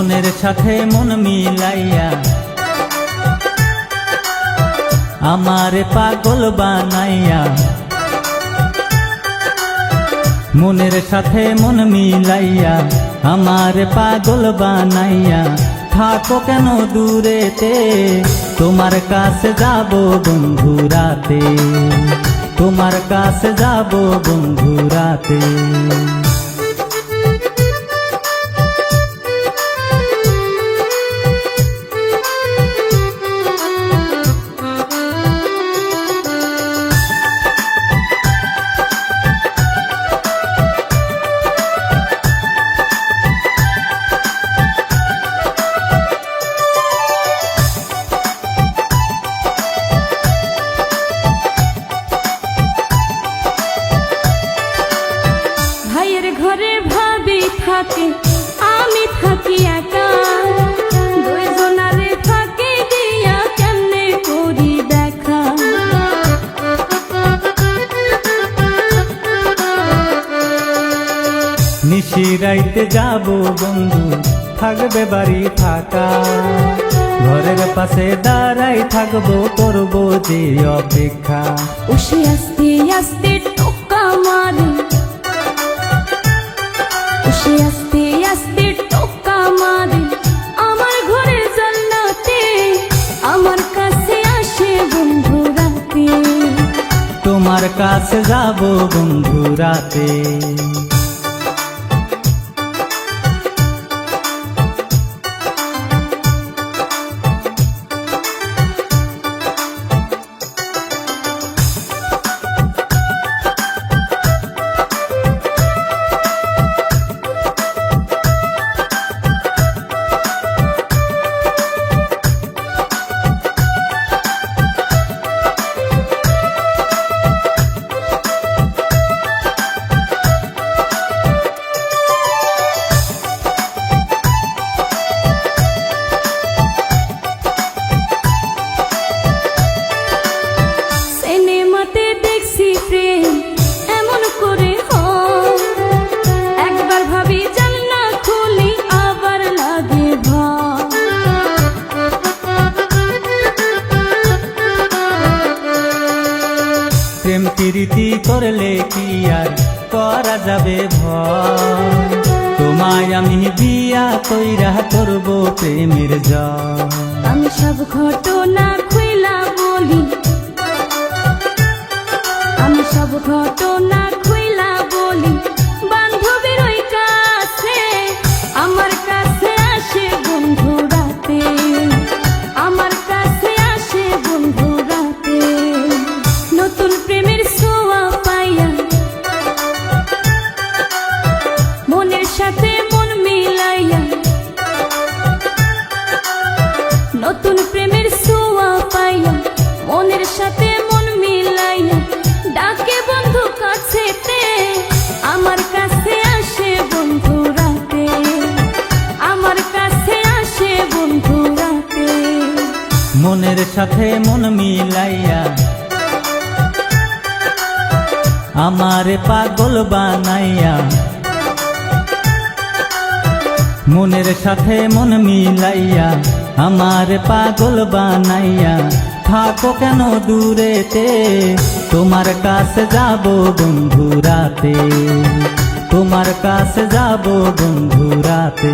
মনের সাথে মন মিলাইয়া আমারে পাগল বানাইয়া, মনের সাথে মন মিলাইয়া আমারে পাগল বানাইয়া, থাকো কেন দূরেতে, তোমার কাছে যাব বন্ধু রাতে, তোমার কাছে যাব বন্ধু রাতে। ঘরে ভাবি থাকে আমি থাকি একা, দুইজনারে ফাঁকি দিয়া কেমনে করি দেখা। নিশিরাইতে যাব বন্ধু থাকবে বাড়ি ফাঁকা, ঘরের পাশে দাঁড়াই থাকবো করবো যে অপেক্ষা। উসে আস্তে আস্তে টোকা মারে, উসে আস্তে আস্তে টোকা মারে আমার ঘরে জান্নাতে, আমার কাছে আসে বন্ধু রাতে, তোমার কাছে যাব বন্ধু রাতে। প্রেম প্রীতি করলে কি আর করা যাবে ভয়, তোমায় আমি বিয়া কইরা করবো প্রেমের জয়। আমি সব ঘটনা খুইলা বলি, আমি সব ঘটনা খুইলা বলি বান্ধবীর ওই কাছে, আমার কাছে আসে বন্ধু রাতে, আমার কাছে আসে বন্ধু রাতে। নতুন প্রেমের ছোঁয়া পাইয়া মনের সাথে মন মিলাইয়া, নতুন প্রেমের ছোঁয়া পাইয়া মনের সাথে মন মিলাইয়া, ডাকে বন্ধু কাছেতে, আমার কাছে আসে বন্ধু রাতে, আমার কাছে আসে বন্ধু রাতে। মনের সাথে মন মিলাইয়া আমারে পাগল বানাইয়া, মনের সাথে মন মিলাইয়া আমারে পাগল বানাইয়া, থাকো কেন দূরেতে, তোমার কাছে যাব বন্ধু রাতে, তোমার কাছে যাব বন্ধু রাতে।